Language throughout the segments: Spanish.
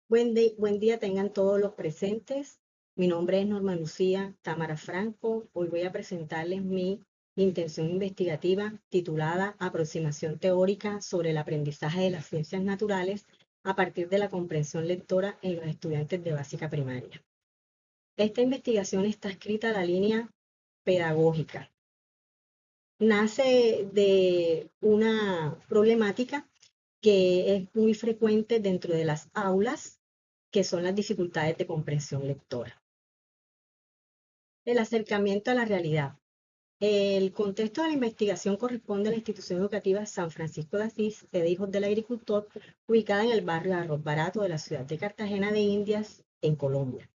Buen día tengan todos los presentes. Mi nombre es Norma Lucía Támara Franco. Hoy voy a presentarles mi intención investigativa titulada Aproximación teórica sobre el aprendizaje de las ciencias naturales a partir de la comprensión lectora en los estudiantes de básica primaria. Esta investigación está escrita a la línea pedagógica. Nace de una problemática que es muy frecuente dentro de las aulas, que son las dificultades de comprensión lectora. El acercamiento a la realidad. El contexto de la investigación corresponde a la institución educativa San Francisco de Asís, de Hijos del Agricultor, ubicada en el barrio Arroz Barato de la ciudad de Cartagena de Indias, en Colombia,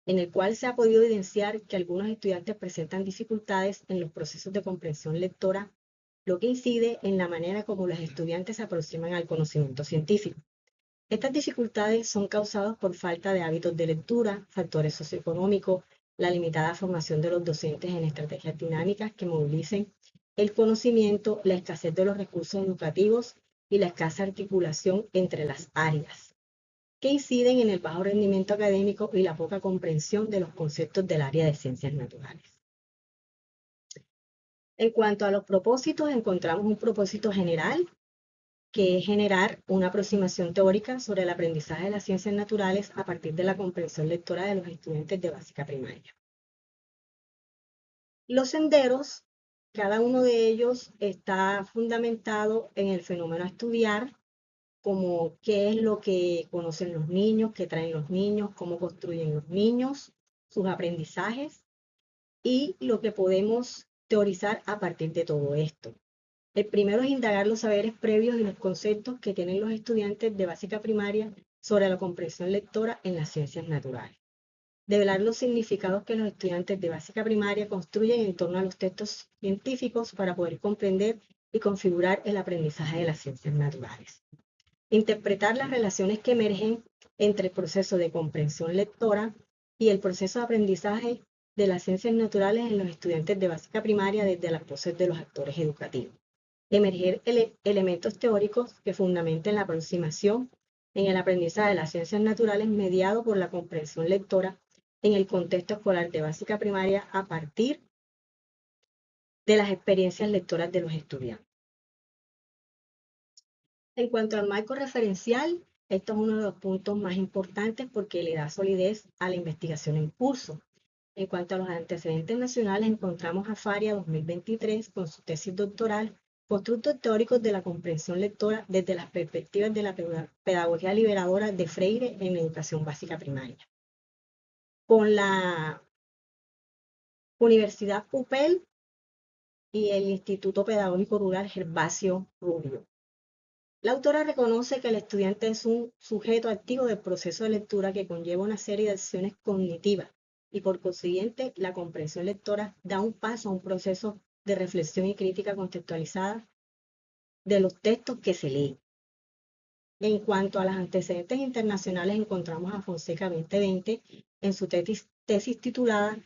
en el cual se ha podido evidenciar que algunos estudiantes presentan dificultades en los procesos de comprensión lectora, lo que incide en la manera como los estudiantes se aproximan al conocimiento científico. Estas dificultades son causadas por falta de hábitos de lectura, factores socioeconómicos, la limitada formación de los docentes en estrategias dinámicas que movilicen el conocimiento, la escasez de los recursos educativos y la escasa articulación entre las áreas, que inciden en el bajo rendimiento académico y la poca comprensión de los conceptos del área de ciencias naturales. En cuanto a los propósitos, encontramos un propósito general, que es generar una aproximación teórica sobre el aprendizaje de las ciencias naturales a partir de la comprensión lectora de los estudiantes de básica primaria. Los senderos, cada uno de ellos está fundamentado en el fenómeno a estudiar, como qué es lo que conocen los niños, qué traen los niños, cómo construyen los niños, sus aprendizajes y lo que podemos teorizar a partir de todo esto. El primero es indagar los saberes previos y los conceptos que tienen los estudiantes de básica primaria sobre la comprensión lectora en las ciencias naturales. Develar los significados que los estudiantes de básica primaria construyen en torno a los textos científicos para poder comprender y configurar el aprendizaje de las ciencias naturales. Interpretar las relaciones que emergen entre el proceso de comprensión lectora y el proceso de aprendizaje de las ciencias naturales en los estudiantes de básica primaria desde las voces de los actores educativos. Emerger elementos teóricos que fundamenten la aproximación en el aprendizaje de las ciencias naturales mediado por la comprensión lectora en el contexto escolar de básica primaria a partir de las experiencias lectoras de los estudiantes. En cuanto al marco referencial, esto es uno de los puntos más importantes porque le da solidez a la investigación en curso. En cuanto a los antecedentes nacionales, encontramos a Faria 2023 con su tesis doctoral Constructos teóricos de la comprensión lectora desde las perspectivas de la pedagogía liberadora de Freire en la educación básica primaria. Con la Universidad PUPEL y el Instituto Pedagógico Rural Gervasio Rubio. La autora reconoce que el estudiante es un sujeto activo del proceso de lectura que conlleva una serie de acciones cognitivas y por consiguiente la comprensión lectora da un paso a un proceso de reflexión y crítica contextualizada de los textos que se leen. En cuanto a los antecedentes internacionales, encontramos a Fonseca 2020 en su tesis titulada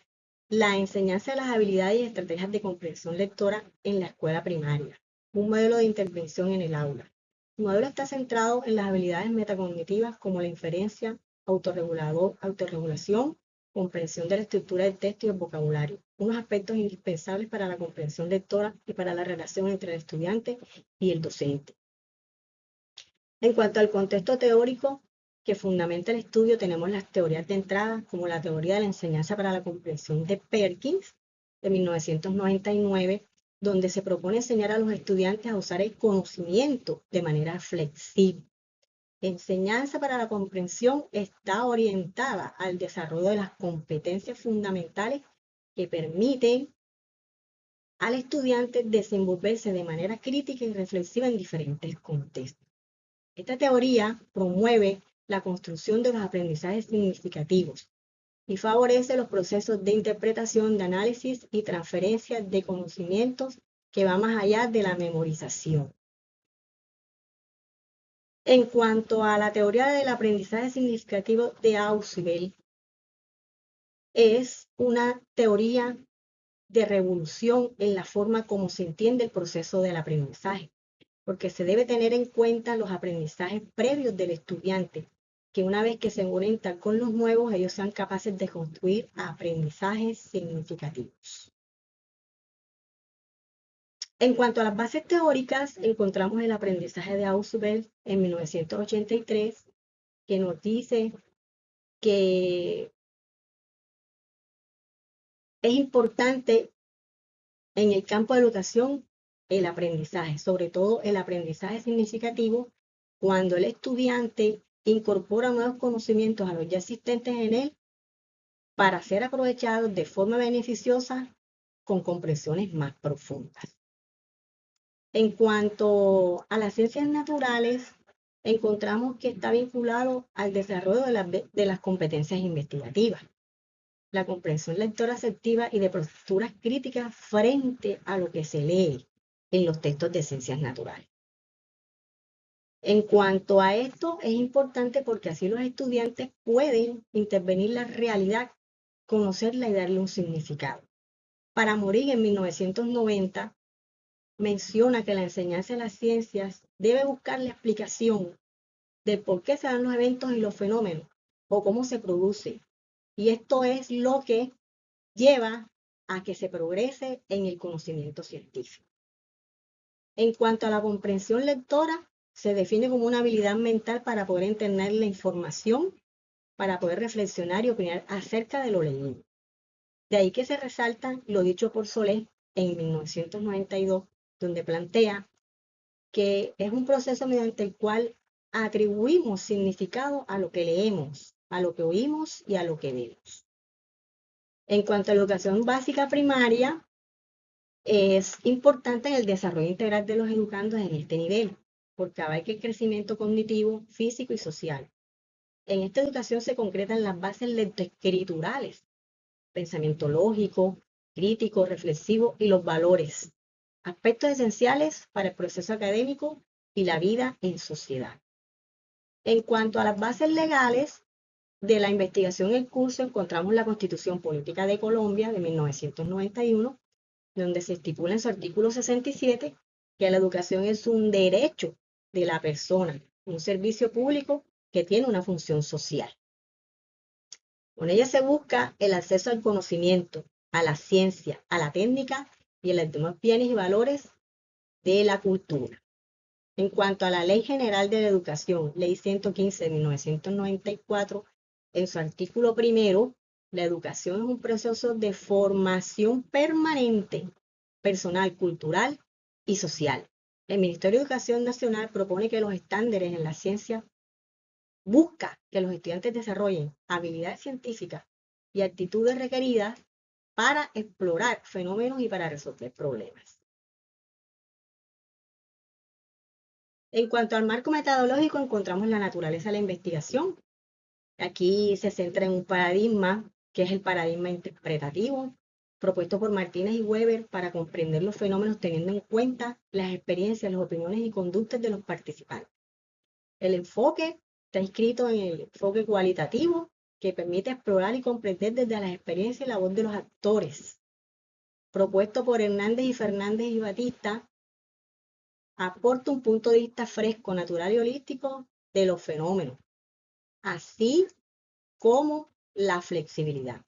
La enseñanza de las habilidades y estrategias de comprensión lectora en la escuela primaria, un modelo de intervención en el aula. El modelo está centrado en las habilidades metacognitivas como la inferencia, autorregulación, comprensión de la estructura del texto y el vocabulario, unos aspectos indispensables para la comprensión lectora y para la relación entre el estudiante y el docente. En cuanto al contexto teórico que fundamenta el estudio, tenemos las teorías de entrada, como la teoría de la enseñanza para la comprensión de Perkins, de 1999, donde se propone enseñar a los estudiantes a usar el conocimiento de manera flexible. Enseñanza para la comprensión está orientada al desarrollo de las competencias fundamentales que permiten al estudiante desenvolverse de manera crítica y reflexiva en diferentes contextos. Esta teoría promueve la construcción de los aprendizajes significativos y favorece los procesos de interpretación, de análisis y transferencia de conocimientos que va más allá de la memorización. En cuanto a la teoría del aprendizaje significativo de Ausubel, es una teoría de revolución en la forma como se entiende el proceso del aprendizaje, porque se debe tener en cuenta los aprendizajes previos del estudiante que una vez que se conectan con los nuevos, ellos sean capaces de construir aprendizajes significativos. En cuanto a las bases teóricas, encontramos el aprendizaje de Ausubel en 1983, que nos dice que es importante en el campo de educación el aprendizaje, sobre todo el aprendizaje significativo, cuando el estudiante incorpora nuevos conocimientos a los ya existentes en él para ser aprovechados de forma beneficiosa con comprensiones más profundas. En cuanto a las ciencias naturales, encontramos que está vinculado al desarrollo de las competencias investigativas, la comprensión lectora asertiva y de posturas críticas frente a lo que se lee en los textos de ciencias naturales. En cuanto a esto, es importante porque así los estudiantes pueden intervenir la realidad, conocerla y darle un significado. Para Morín, en 1990, menciona que la enseñanza de las ciencias debe buscar la explicación de por qué se dan los eventos y los fenómenos o cómo se produce. Y esto es lo que lleva a que se progrese en el conocimiento científico. En cuanto a la comprensión lectora, se define como una habilidad mental para poder entender la información, para poder reflexionar y opinar acerca de lo leído. De ahí que se resalta lo dicho por Solé en 1992, donde plantea que es un proceso mediante el cual atribuimos significado a lo que leemos, a lo que oímos y a lo que vemos. En cuanto a la educación básica primaria, es importante en el desarrollo integral de los educandos en este nivel, porque abarca el crecimiento cognitivo, físico y social. En esta educación se concretan las bases lectoescriturales, pensamiento lógico, crítico, reflexivo y los valores, aspectos esenciales para el proceso académico y la vida en sociedad. En cuanto a las bases legales de la investigación en curso, encontramos la Constitución Política de Colombia de 1991, donde se estipula en su artículo 67 que la educación es un derecho de la persona, un servicio público que tiene una función social. Con ella se busca el acceso al conocimiento, a la ciencia, a la técnica y a los demás bienes y valores de la cultura. En cuanto a la Ley General de la Educación, Ley 115 de 1994, en su artículo primero, la educación es un proceso de formación permanente, personal, cultural y social. El Ministerio de Educación Nacional propone que los estándares en la ciencia busca que los estudiantes desarrollen habilidades científicas y actitudes requeridas para explorar fenómenos y para resolver problemas. En cuanto al marco metodológico, encontramos la naturaleza de la investigación. Aquí se centra en un paradigma que es el paradigma interpretativo, propuesto por Martínez y Weber para comprender los fenómenos teniendo en cuenta las experiencias, las opiniones y conductas de los participantes. El enfoque está inscrito en el enfoque cualitativo, que permite explorar y comprender desde las experiencias y la voz de los actores. Propuesto por Hernández y Fernández y Batista, aporta un punto de vista fresco, natural y holístico de los fenómenos, así como la flexibilidad.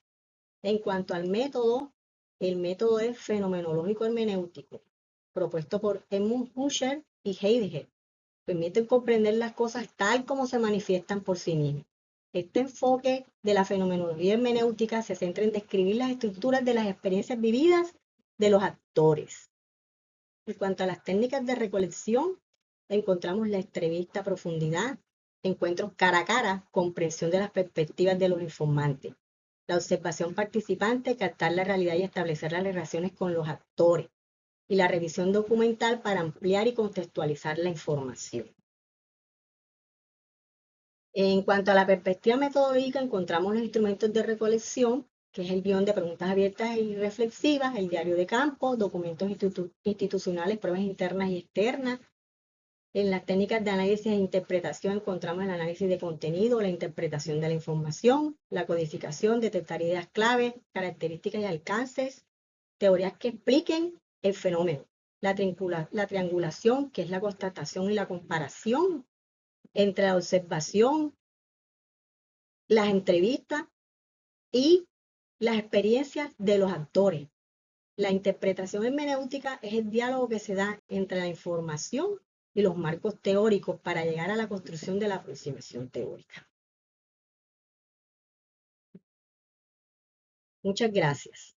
En cuanto al método, el método es fenomenológico hermenéutico, propuesto por Edmund Husserl y Heidegger. Permiten comprender las cosas tal como se manifiestan por sí mismas. Este enfoque de la fenomenología hermenéutica se centra en describir las estructuras de las experiencias vividas de los actores. En cuanto a las técnicas de recolección, encontramos la entrevista a profundidad, encuentros cara a cara, comprensión de las perspectivas de los informantes, la observación participante, captar la realidad y establecer las relaciones con los actores, y la revisión documental para ampliar y contextualizar la información. En cuanto a la perspectiva metodológica, encontramos los instrumentos de recolección, que es el guión de preguntas abiertas y reflexivas, el diario de campo, documentos institucionales, pruebas internas y externas. En las técnicas de análisis e interpretación encontramos el análisis de contenido, la interpretación de la información, la codificación, detectar ideas clave, características y alcances, teorías que expliquen el fenómeno, la triangulación, que es la constatación y la comparación entre la observación las entrevistas y las experiencias de los actores. La interpretación hermenéutica es el diálogo que se da entre la información y los marcos teóricos para llegar a la construcción de la aproximación teórica. Muchas gracias.